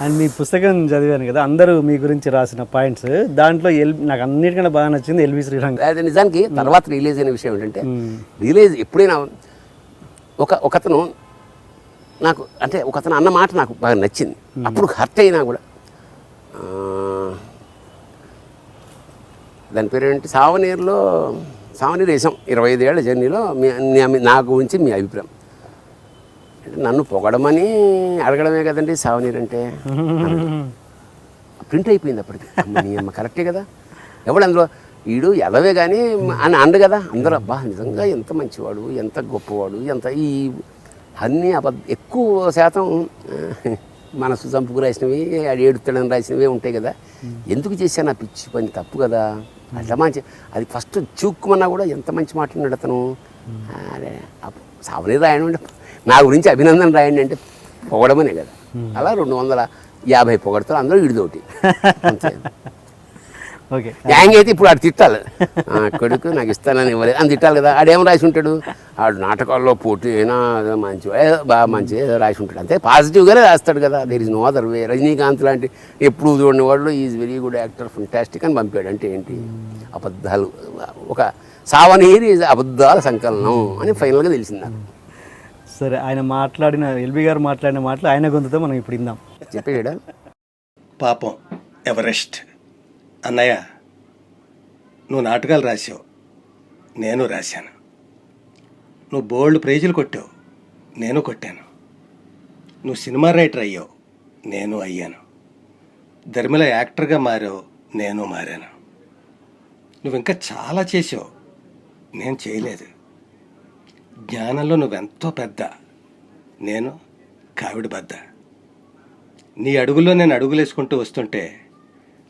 And మీ పుస్తకం చదివాను కదా, అందరూ మీ గురించి రాసిన పాయింట్స్, దాంట్లో నాకు అన్నిటికన్నా బాగా నచ్చింది ఎల్వి శ్రీరంగ. అది నిజానికి తర్వాత రిలీజ్ అయిన విషయం ఏంటంటే, రిలీజ్ ఎప్పుడైనా ఒకతను నాకు అంటే ఒకతను అన్న మాట నాకు బాగా నచ్చింది. అప్పుడు హర్ట్ అయినా కూడా దాని పేరు ఏంటి, సావనీరు వేసాం 25 ఏళ్ల జర్నీలో నా గురించి మీ అభిప్రాయం అంటే, నన్ను పొగడమని అడగడమే కదండి సావనీరు అంటే. ప్రింట్ అయిపోయింది అప్పటికి. అమ్మ కరెక్టే కదా, ఎవడు అందులో వీడు ఎదవే కానీ అని అండు కదా అందరూ. అబ్బా నిజంగా ఎంత మంచివాడు, ఎంత గొప్పవాడు, ఎంత ఈ అన్నీ ఎక్కువ శాతం మనసు చంపుకు రాసినవి, ఏడుతడని రాసినవి ఉంటాయి కదా. ఎందుకు చేశాను ఆ పిచ్చి పని, తప్పు కదా. అట్లా మంచి అది ఫస్ట్ చూక్కుమన్నా కూడా ఎంత మంచి మాట్లాడినాడు అతను. అరే సావనీరు రాయండి, నా గురించి అభినందన రాయండి అంటే పొగడమనే కదా. అలా 250 పొగడతారు, అందరూ ఇడిదోటి అంతే. ఓకే, యాంగ్ అయితే ఇప్పుడు ఆడు తిట్టాలి, కొడుకు నాకు ఇస్తానని ఇవ్వలేదు అని తిట్టాలి కదా. ఆడేం రాసి ఉంటాడు, ఆడు నాటకాల్లో పోటీ అయినా మంచి బాగా మంచి రాసి ఉంటాడు, అంతే పాజిటివ్గానే రాస్తాడు కదా. There is no other way. Rajinikanth లాంటి ఎప్పుడు చూడని వాళ్ళు is very good actor, fantastic అని పంపాడు అంటే ఏంటి, అబద్ధాలు. ఒక సావనీరు అబద్ధాల సంకలనం అని ఫైనల్గా తెలిసింది నాకు. సరే, ఆయన మాట్లాడిన, ఎల్బీ గారు మాట్లాడిన మాటలు ఆయన గొంతుతో మనం ఇప్పుడు ఇందాం. చెప్పేడా పాపం ఎవరెస్ట్ అన్నయ్య, నువ్వు నాటకాలు రాసావు, నేను రాశాను. నువ్వు బోల్డ్ ప్రైజులు కొట్టావు, నేను కొట్టాను. నువ్వు సినిమా రైటర్ అయ్యావు, నేను అయ్యాను. ధర్మిల యాక్టర్గా మారావు, నేను మారాను. నువ్వు ఇంకా చాలా చేసావు, నేను చేయలేదు. జ్ఞానంలో నువ్వెంతో పెద్ద, నేను కావిడి బద్ద. నీ అడుగుల్లో నేను అడుగులేసుకుంటూ వస్తుంటే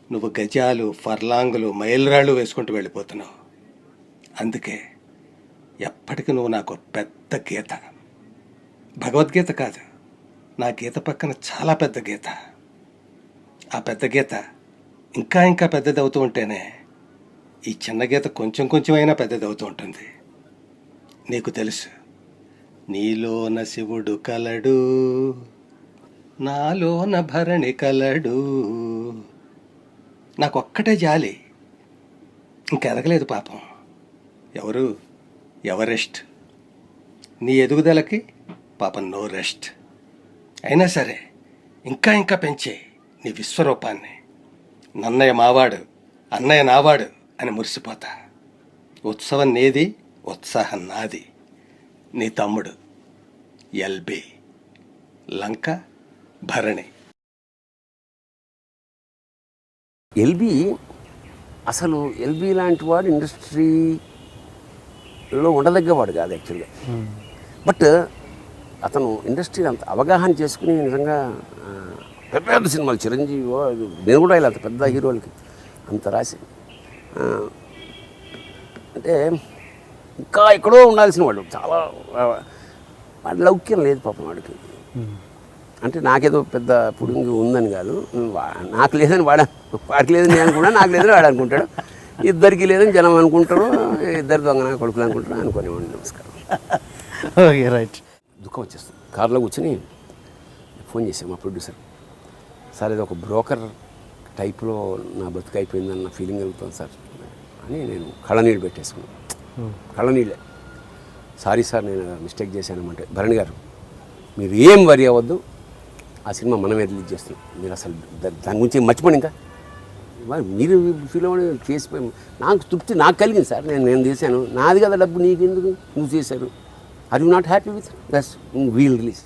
నువ్వు గజాలు, ఫర్లాంగులు, మైలురాళ్ళు వేసుకుంటూ వెళ్ళిపోతున్నావు. అందుకే ఎప్పటికీ నువ్వు నాకు పెద్ద గీత. భగవద్గీత కాదు, నా గీత పక్కన చాలా పెద్ద గీత. ఆ పెద్ద గీత ఇంకా ఇంకా పెద్దదవుతూ ఉంటేనే ఈ చిన్న గీత కొంచెం కొంచెం అయినా పెద్దదవుతూ ఉంటుంది. నీకు తెలుసు, నీలోన శివుడు కలడు, నాలోన భరణి కలడు. నాకొక్కటే జాలి, ఇంకెదగలేదు పాపం. ఎవరెస్ట్. నీ ఎదుగుదలకి పాపం నో రెస్ట్. అయినా సరే ఇంకా ఇంకా పెంచే నీ విశ్వరూపాన్ని. నన్నయ్య మావాడు, అన్నయ్య నావాడు అని మురిసిపోతా. ఉత్సవం నేది, ఉత్సాహం నాది. నీ తమ్ముడు ఎల్బీ, లంక భరణి. ఎల్బీ అసలు ఎల్బీ లాంటి వాడు ఇండస్ట్రీలో ఉండదగ్గవాడు కాదు యాక్చువల్గా. బట్ అతను ఇండస్ట్రీ అంత అవగాహన చేసుకుని నిజంగా పెద్ద పెద్ద సినిమాలు, చిరంజీవి, నేను కూడా ఇలా అంత పెద్ద హీరోలకి అంత రాసి, అంటే ఇంకా ఎక్కడో ఉండాల్సిన వాడు. చాలా వాడి లౌక్యం లేదు పాపం వాడికి. అంటే నాకేదో పెద్ద పుడింగి ఉందని కాదు, నాకు లేదని వాడికి లేదని నేను అనుకున్నా, నాకు లేదని వాడు అనుకుంటాడు, ఇద్దరికి లేదని జనం అనుకుంటారు, ఇద్దరు దొంగన కొడుకులు అనుకుంటారు అనుకునేవాడిని. నమస్కారం. Okay, right. దుఃఖం వచ్చేస్తుంది. కారులో కూర్చొని ఫోన్ చేశాను మా ప్రొడ్యూసర్, సార్ ఇది ఒక బ్రోకర్ టైప్లో నా బతుకు అయిపోయిందన్న ఫీలింగ్ కలుగుతుంది సార్ అని. నేను కళ్ళనీళ్ళు పెట్టేసుకున్నాను. కళ్ళనీళ్ళే. సారీ సార్, నేను మిస్టేక్ చేశానమంటే, భరణి గారు మీరు ఏం వరి అవ్వద్దు, ఆ సినిమా మనమే రిలీజ్ చేస్తున్నాం, మీరు అసలు దాని గురించి మర్చిపోండి. ఇంకా మీరు ఫీల్ అవ్వడం చేసిపోయి నాకు తృప్తి నాకు కలిగింది సార్. నేను చేశాను, నాది కదా డబ్బు, నీకెందుకు, నువ్వు చేశారు. Are you not happy with this, we'll release.